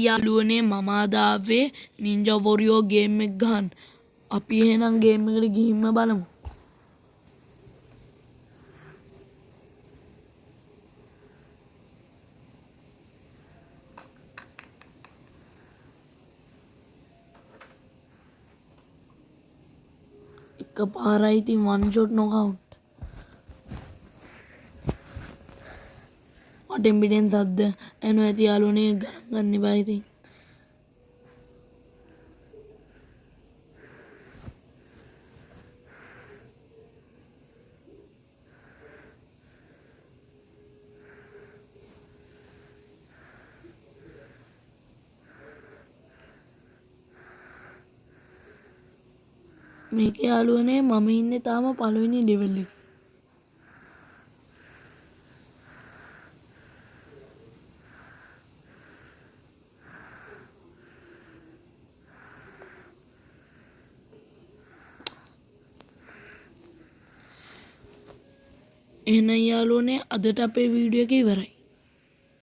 යාළුවනේ මම අද ආවේ නින්ජා වොරියෝ ගේම් එක ගහන්න. අපි එහෙනම් ගේම් එකට ගිහින්ම බලමු. එකපාරයි ඉතින් one shot knockout. වටෙන් පිටෙන් සද්ද එනවා ඇති යාළුවනේ ගණන් ගන්න එපා ඉතින්. මේක යාළුවනේ මම ඉන්නේ තාම පළවෙනි ලෙවල් එකේ. එහෙනම් යාළුවනේ අදට අපේ වීඩියෝ එක ඉවරයි.